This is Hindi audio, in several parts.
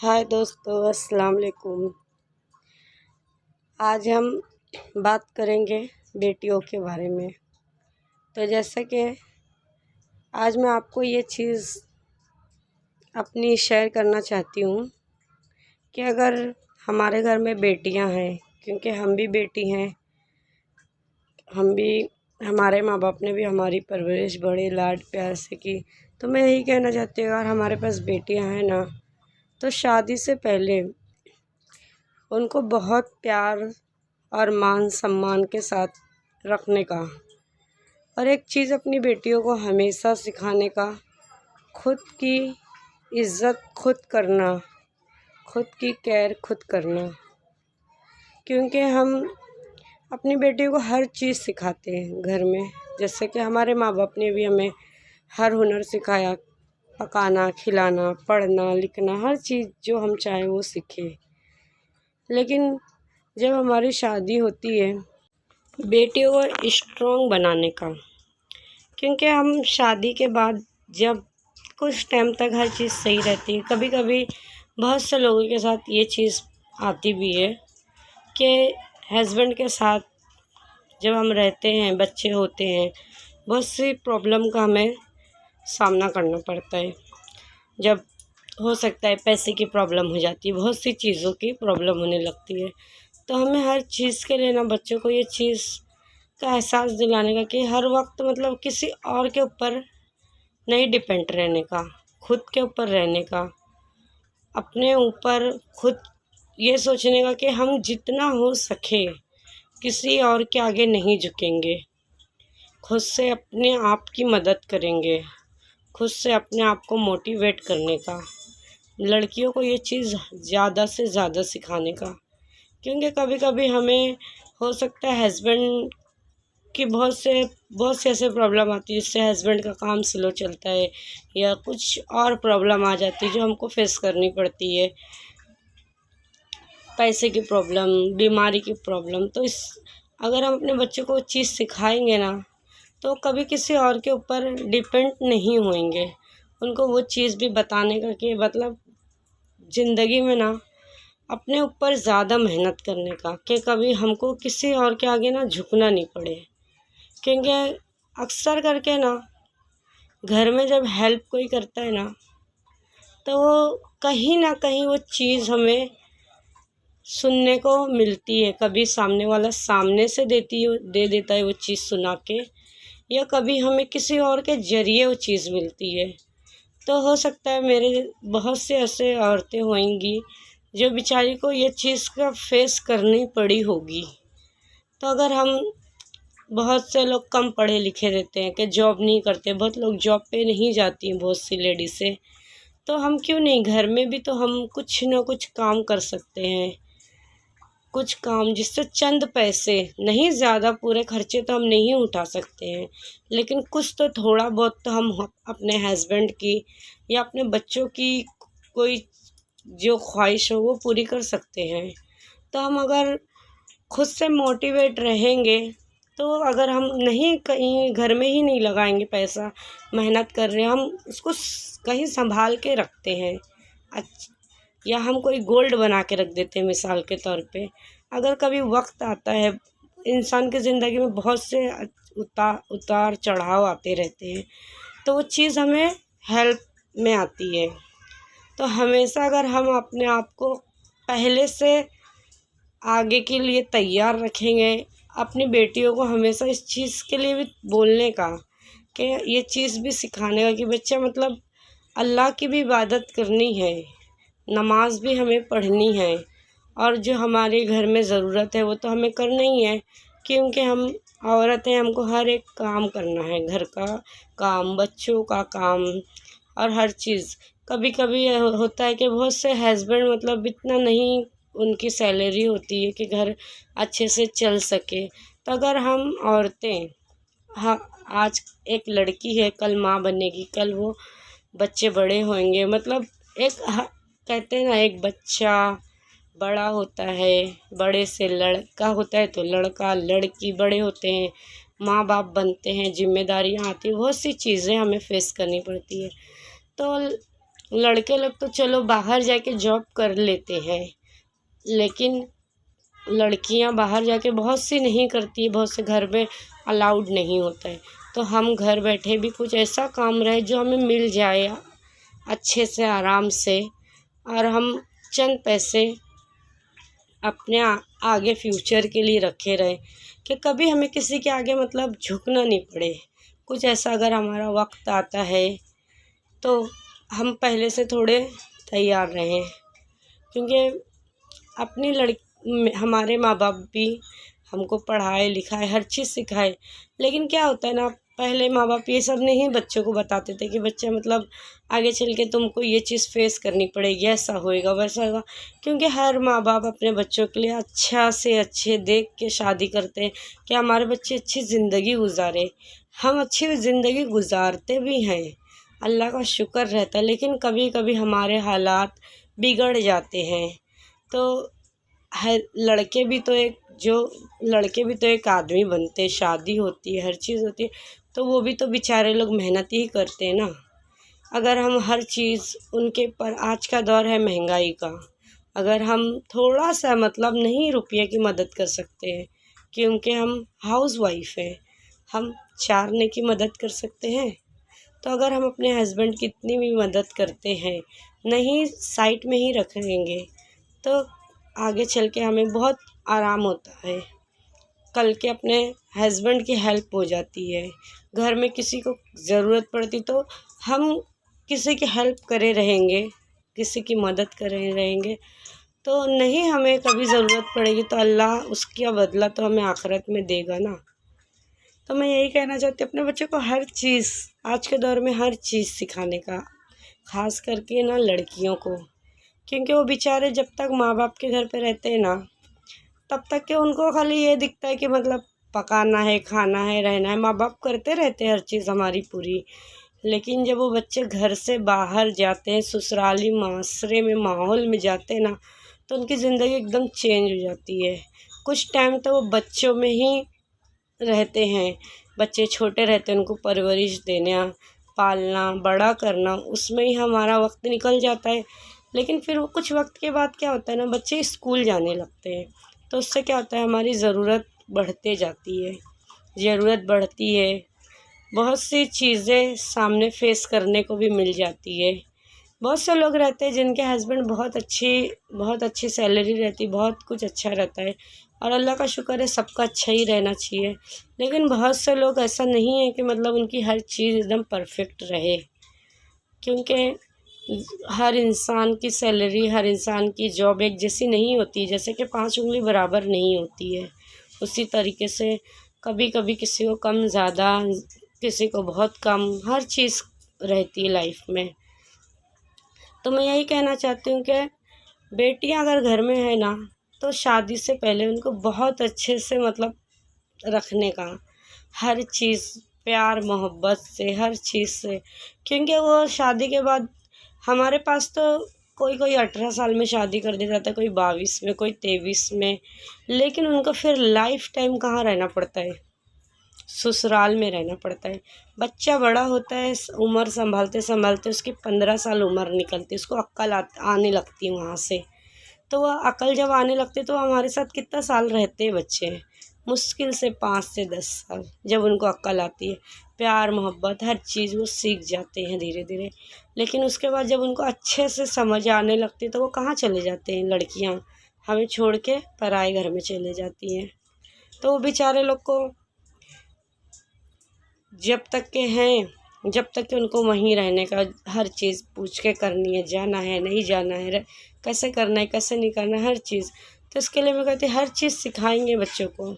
हाय दोस्तों, अस्सलाम वालेकुम। आज हम बात करेंगे बेटियों के बारे में। तो जैसे कि आज मैं आपको ये चीज़ अपनी शेयर करना चाहती हूँ कि अगर हमारे घर में बेटियां हैं, क्योंकि हम भी बेटी हैं, हम भी हमारे माँ बाप ने भी हमारी परवरिश बड़े लाड प्यार से की। तो मैं यही कहना चाहती हूँ, अगर हमारे पास बेटियां हैं ना, तो शादी से पहले उनको बहुत प्यार और मान सम्मान के साथ रखने का, और एक चीज़ अपनी बेटियों को हमेशा सिखाने का, खुद की इज़्ज़त खुद करना, खुद की केयर खुद करना। क्योंकि हम अपनी बेटियों को हर चीज़ सिखाते हैं घर में। जैसे कि हमारे माँ बाप ने भी हमें हर हुनर सिखाया, पकाना, खिलाना, पढ़ना, लिखना, हर चीज़ जो हम चाहें वो सीखे। लेकिन जब हमारी शादी होती है, बेटियों को स्ट्रॉन्ग बनाने का, क्योंकि हम शादी के बाद जब कुछ टाइम तक हर चीज़ सही रहती है, कभी कभी बहुत से लोगों के साथ ये चीज़ आती भी है कि हस्बैंड के साथ जब हम रहते हैं, बच्चे होते हैं, बहुत सी प्रॉब्लम का हमें सामना करना पड़ता है। जब हो सकता है पैसे की प्रॉब्लम हो जाती है, बहुत सी चीज़ों की प्रॉब्लम होने लगती है। तो हमें हर चीज़ के लिए ना बच्चों को ये चीज़ का एहसास दिलाने का कि हर वक्त मतलब किसी और के ऊपर नहीं डिपेंड रहने का, खुद के ऊपर रहने का, अपने ऊपर खुद ये सोचने का कि हम जितना हो सके किसी और के आगे नहीं झुकेंगे, खुद से अपने आप की मदद करेंगे, खुद से अपने आप को मोटिवेट करने का। लड़कियों को ये चीज़ ज़्यादा से ज़्यादा सिखाने का, क्योंकि कभी कभी हमें हो सकता है हस्बैंड की बहुत से ऐसे प्रॉब्लम आती है जिससे हस्बैंड का काम स्लो चलता है, या कुछ और प्रॉब्लम आ जाती है जो हमको फेस करनी पड़ती है, पैसे की प्रॉब्लम, बीमारी की प्रॉब्लम। तो अगर हम अपने बच्चों को चीज़ सिखाएंगे ना, तो कभी किसी और के ऊपर डिपेंड नहीं होंगे। उनको वो चीज़ भी बताने का कि मतलब ज़िंदगी में ना अपने ऊपर ज़्यादा मेहनत करने का, कि कभी हमको किसी और के आगे ना झुकना नहीं पड़े। क्योंकि अक्सर करके ना घर में जब हेल्प कोई करता है ना, तो वो कहीं ना कहीं वो चीज़ हमें सुनने को मिलती है। कभी सामने वाला सामने से दे देता है वो चीज़ सुना के, या कभी हमें किसी और के ज़रिए वो चीज़ मिलती है। तो हो सकता है मेरे बहुत से ऐसे औरतें होंगी जो बेचारी को ये चीज़ का फेस करनी पड़ी होगी। तो अगर हम, बहुत से लोग कम पढ़े लिखे रहते हैं कि जॉब नहीं करते, बहुत लोग जॉब पे नहीं जाती हैं, बहुत सी लेडीज़ें। तो हम क्यों नहीं, घर में भी तो हम कुछ ना कुछ काम कर सकते हैं, कुछ काम जिससे चंद पैसे, नहीं ज़्यादा, पूरे खर्चे तो हम नहीं उठा सकते हैं, लेकिन कुछ तो थोड़ा बहुत तो हम अपने हस्बैंड की या अपने बच्चों की कोई जो ख्वाहिश हो वो पूरी कर सकते हैं। तो हम अगर खुद से मोटिवेट रहेंगे, तो अगर हम नहीं, कहीं घर में ही नहीं लगाएंगे पैसा, मेहनत कर रहे हैं, हम उसको कहीं संभाल के रखते हैं, या हम कोई गोल्ड बना के रख देते हैं मिसाल के तौर पे। अगर कभी वक्त आता है, इंसान की ज़िंदगी में बहुत से उतार चढ़ाव आते रहते हैं, तो वो चीज़ हमें हेल्प में आती है। तो हमेशा अगर हम अपने आप को पहले से आगे के लिए तैयार रखेंगे, अपनी बेटियों को हमेशा इस चीज़ के लिए भी बोलने का, कि ये चीज़ भी सिखाने का कि बच्चा मतलब अल्लाह की भी इबादत करनी है, नमाज भी हमें पढ़नी है, और जो हमारे घर में ज़रूरत है वो तो हमें करना ही है, क्योंकि हम औरत हैं, हमको हर एक काम करना है, घर का काम, बच्चों का काम, और हर चीज़। कभी कभी होता है कि बहुत से हस्बैंड मतलब इतना नहीं उनकी सैलरी होती है कि घर अच्छे से चल सके। तो अगर हम औरतें, हाँ, आज एक लड़की है, कल माँ बनेगी, कल वो बच्चे बड़े होंगे, मतलब कहते हैं ना, एक बच्चा बड़ा होता है, बड़े से लड़का होता है, तो लड़का लड़की बड़े होते हैं, माँ बाप बनते हैं, जिम्मेदारियाँ आती हैं, बहुत सी चीज़ें हमें फेस करनी पड़ती है। तो लड़के लोग तो चलो बाहर जाके जॉब कर लेते हैं, लेकिन लड़कियां बाहर जाके बहुत सी नहीं करती, बहुत से घर में अलाउड नहीं होता है। तो हम घर बैठे भी कुछ ऐसा काम रहे जो हमें मिल जाए अच्छे से, आराम से, और हम चंद पैसे अपने आगे फ्यूचर के लिए रखे रहे, कि कभी हमें किसी के आगे मतलब झुकना नहीं पड़े। कुछ ऐसा अगर हमारा वक्त आता है तो हम पहले से थोड़े तैयार रहें, क्योंकि अपनी हमारे माँ बाप भी हमको पढ़ाए लिखाए, हर चीज़ सिखाए, लेकिन क्या होता है ना, पहले माँ बाप ये सब नहीं बच्चों को बताते थे कि बच्चा मतलब आगे चल के तुमको ये चीज़ फेस करनी पड़ेगी, ऐसा होएगा वैसा होगा। क्योंकि हर माँ बाप अपने बच्चों के लिए अच्छा से अच्छे देख के शादी करते हैं कि हमारे बच्चे अच्छी ज़िंदगी गुजारे। हम अच्छी ज़िंदगी गुजारते भी हैं, अल्लाह का शुक्र रहता है, लेकिन कभी कभी हमारे हालात बिगड़ जाते हैं। तो है लड़के भी तो एक आदमी बनते हैं, शादी होती है, हर चीज़ होती है, तो वो भी तो बेचारे लोग मेहनत ही करते हैं ना। अगर हम हर चीज़ उनके पर, आज का दौर है महंगाई का, अगर हम थोड़ा सा मतलब नहीं रुपये की मदद कर सकते हैं, क्योंकि हम हाउस वाइफ हैं, हम चारने की मदद कर सकते हैं। तो अगर हम अपने हस्बैंड की इतनी भी मदद करते हैं, नहीं साइड में ही रखेंगे, तो आगे चल के हमें बहुत आराम होता है। कल के अपने हस्बैंड की हेल्प हो जाती है, घर में किसी को ज़रूरत पड़ती तो हम किसी की हेल्प करे रहेंगे, किसी की मदद करे रहेंगे, तो नहीं हमें कभी ज़रूरत पड़ेगी तो अल्लाह उसका बदला तो हमें आखिरत में देगा ना। तो मैं यही कहना चाहती हूँ अपने बच्चों को हर चीज़, आज के दौर में हर चीज़ सिखाने का, ख़ास करके ना लड़कियों को, क्योंकि वो बेचारे जब तक माँ बाप के घर पे रहते हैं ना, तब तक के उनको खाली ये दिखता है कि मतलब पकाना है, खाना है, रहना है, माँ बाप करते रहते हैं हर चीज़ हमारी पूरी। लेकिन जब वो बच्चे घर से बाहर जाते हैं, ससुराली माशरे में, माहौल में जाते हैं ना, तो उनकी ज़िंदगी एकदम चेंज हो जाती है। कुछ टाइम तो वो बच्चों में ही रहते हैं, बच्चे छोटे रहते हैं, उनको परवरिश देना, पालना, बड़ा करना, उसमें ही हमारा वक्त निकल जाता है। लेकिन फिर वो कुछ वक्त के बाद क्या होता है ना, बच्चे स्कूल जाने लगते हैं, तो उससे क्या होता है, हमारी ज़रूरत बढ़ते जाती है, ज़रूरत बढ़ती है, बहुत सी चीज़ें सामने फेस करने को भी मिल जाती है। बहुत से लोग रहते हैं जिनके हस्बैंड बहुत अच्छी सैलरी रहती, बहुत कुछ अच्छा रहता है, और अल्लाह का शुक्र है सबका अच्छा ही रहना चाहिए। लेकिन बहुत से लोग ऐसा नहीं है कि मतलब उनकी हर चीज़ एकदम परफेक्ट रहे, क्योंकि हर इंसान की सैलरी, हर इंसान की जॉब एक जैसी नहीं होती, जैसे कि 5 उंगली बराबर नहीं होती है। उसी तरीके से कभी कभी किसी को कम ज़्यादा, किसी को बहुत कम, हर चीज़ रहती है लाइफ में। तो मैं यही कहना चाहती हूँ कि बेटियां अगर घर में है ना, तो शादी से पहले उनको बहुत अच्छे से मतलब रखने का, हर चीज़ प्यार मोहब्बत से, हर चीज़ से, क्योंकि वो शादी के बाद हमारे पास तो कोई 18 साल में शादी कर देता था, कोई 22 में, कोई 23 में, लेकिन उनको फिर लाइफ टाइम कहाँ रहना पड़ता है, ससुराल में रहना पड़ता है। बच्चा बड़ा होता है, उम्र संभालते संभालते उसकी 15 साल उम्र निकलती है, उसको अक्ल आने लगती है वहाँ से। तो वह अकल जब आने लगती है तो हमारे साथ कितना साल रहते हैं बच्चे, मुश्किल से 5 से 10 साल। जब उनको अक्ल आती है, प्यार मोहब्बत हर चीज़ वो सीख जाते हैं धीरे धीरे। लेकिन उसके बाद जब उनको अच्छे से समझ आने लगती है तो वो कहाँ चले जाते हैं, लड़कियाँ हमें छोड़ के पराए घर में चले जाती हैं। तो वो बेचारे लोग को जब तक के हैं, जब तक कि उनको वहीं रहने का हर चीज़ पूछ के करनी है, जाना है नहीं जाना है, कैसे करना है कैसे नहीं करना है, हर चीज़। तो इसके लिए मैं कहती हर चीज़ सिखाएंगे बच्चों को।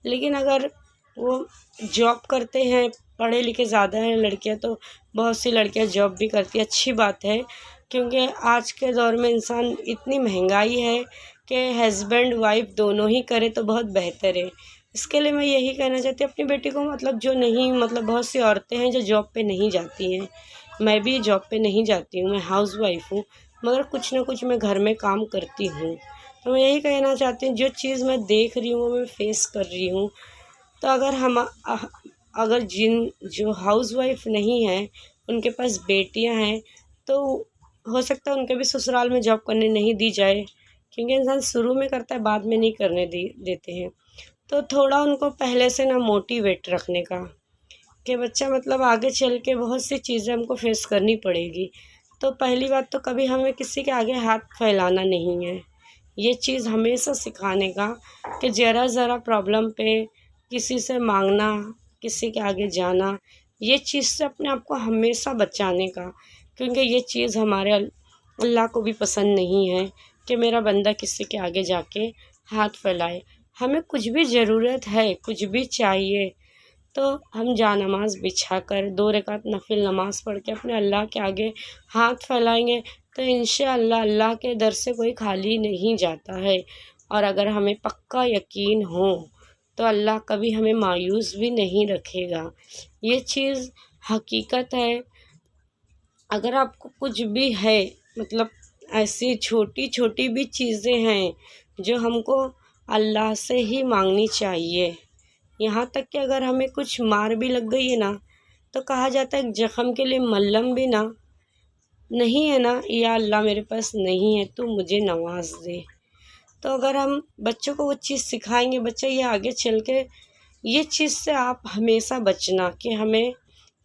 लेकिन अगर वो जॉब करते हैं, पढ़े लिखे ज़्यादा हैं लड़कियां, तो बहुत सी लड़कियां जॉब भी करती है, अच्छी बात है, क्योंकि आज के दौर में इंसान, इतनी महंगाई है कि हस्बैंड वाइफ दोनों ही करे तो बहुत बेहतर है। इसके लिए मैं यही कहना चाहती हूँ अपनी बेटी को, मतलब जो नहीं, मतलब बहुत सी औरतें हैं जो जॉब पे नहीं जाती हैं, मैं भी जॉब पे नहीं जाती हूँ, मैं हाउस वाइफ हूँ, मगर कुछ ना कुछ मैं घर में काम करती हूँ। तो मैं यही कहना चाहती हूँ, जो चीज़ मैं देख रही हूँ, मैं फेस कर रही हूँ, तो अगर जो हाउस वाइफ नहीं है, उनके पास बेटियाँ हैं, तो हो सकता है उनके भी ससुराल में जॉब करने नहीं दी जाए, क्योंकि इंसान शुरू में करता है बाद में नहीं करने देते हैं। तो थोड़ा उनको पहले से ना मोटिवेट रखने का कि बच्चा मतलब आगे चल के बहुत सी चीज़ें हमको फेस करनी पड़ेगी। तो पहली बात तो कभी हमें किसी के आगे हाथ फैलाना नहीं है। ये चीज़ हमेशा सिखाने का कि ज़रा प्रॉब्लम पे किसी से मांगना, किसी के आगे जाना, ये चीज़ से अपने आप को हमेशा बचाने का, क्योंकि ये चीज़ हमारे अल्लाह को भी पसंद नहीं है कि मेरा बंदा किसी के आगे जाके हाथ फैलाए। हमें कुछ भी ज़रूरत है, कुछ भी चाहिए, तो हम जानमाज़ बिछा कर 2 रकात नफिल नमाज़ पढ़ के अपने अल्लाह के आगे हाथ फैलाएंगे तो इंशाअल्लाह अल्लाह के दर से कोई खाली नहीं जाता है। और अगर हमें पक्का यकीन हो तो अल्लाह कभी हमें मायूस भी नहीं रखेगा। ये चीज़ हकीकत है। अगर आपको कुछ भी है, मतलब ऐसी छोटी छोटी भी चीज़ें हैं जो हमको अल्लाह से ही मांगनी चाहिए। यहाँ तक कि अगर हमें कुछ मार भी लग गई है ना, तो कहा जाता है ज़ख्म के लिए मल्हम भी ना नहीं है ना, या अल्लाह मेरे पास नहीं है तो मुझे नवाज दे। तो अगर हम बच्चों को वो चीज़ सिखाएंगे, बच्चा ये आगे चल के ये चीज़ से आप हमेशा बचना कि हमें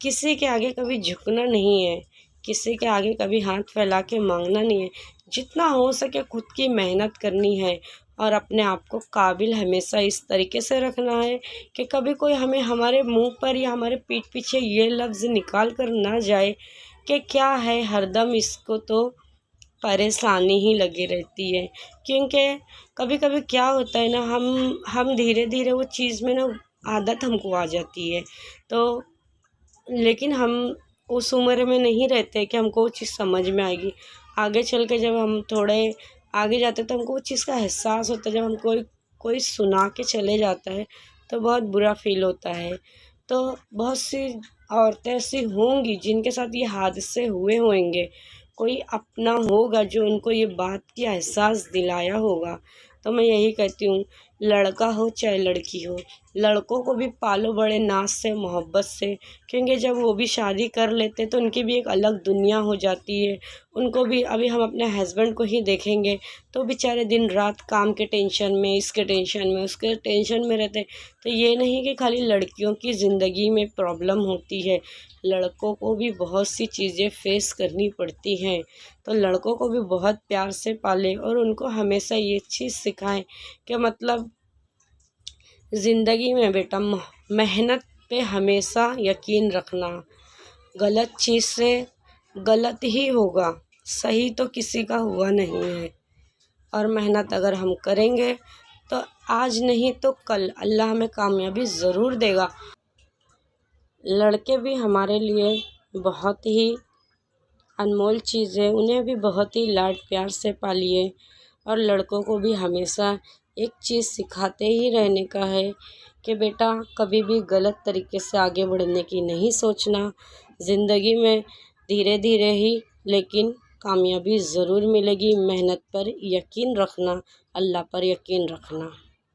किसी के आगे कभी झुकना नहीं है, किसी के आगे कभी हाथ फैला के मांगना नहीं है। जितना हो सके खुद की मेहनत करनी है और अपने आप को काबिल हमेशा इस तरीके से रखना है कि कभी कोई हमें हमारे मुंह पर या हमारे पीठ पीछे ये लफ्ज़ निकाल कर ना जाए कि क्या है, हरदम इसको तो परेशानी ही लगी रहती है। क्योंकि कभी कभी क्या होता है ना, हम धीरे धीरे वो चीज़ में ना आदत हमको आ जाती है, तो लेकिन हम उस उम्र में नहीं रहते कि हमको वो चीज़ समझ में आएगी। आगे चल के जब हम थोड़े आगे जाते तो हमको वो चीज़ का एहसास होता है। जब हम कोई सुना के चले जाता है तो बहुत बुरा फील होता है। तो बहुत सी औरतें ऐसी होंगी जिनके साथ ये हादसे हुए होंगे, कोई अपना होगा जो उनको ये बात की एहसास दिलाया होगा। तो मैं यही कहती हूँ, लड़का हो चाहे लड़की हो, लड़कों को भी पालो बड़े नाज से मोहब्बत से, क्योंकि जब वो भी शादी कर लेते तो उनकी भी एक अलग दुनिया हो जाती है। उनको भी अभी हम अपने हस्बैंड को ही देखेंगे तो बेचारे दिन रात काम के टेंशन में, इसके टेंशन में, उसके टेंशन में रहते। तो ये नहीं कि खाली लड़कियों की ज़िंदगी में प्रॉब्लम होती है, लड़कों को भी बहुत सी चीज़ें फेस करनी पड़ती हैं। तो लड़कों को भी बहुत प्यार से पालें और उनको हमेशा ये चीज़ सिखाएं कि मतलब ज़िंदगी में बेटा मेहनत पे हमेशा यकीन रखना। गलत चीज़ से गलत ही होगा, सही तो किसी का हुआ नहीं है। और मेहनत अगर हम करेंगे तो आज नहीं तो कल अल्लाह हमें कामयाबी ज़रूर देगा। लड़के भी हमारे लिए बहुत ही अनमोल चीज़ है, उन्हें भी बहुत ही लाड प्यार से पालिए। और लड़कों को भी हमेशा एक चीज़ सिखाते ही रहने का है कि बेटा कभी भी गलत तरीके से आगे बढ़ने की नहीं सोचना। ज़िंदगी में धीरे धीरे ही लेकिन कामयाबी ज़रूर मिलेगी। मेहनत पर यकीन रखना, अल्लाह पर यकीन रखना।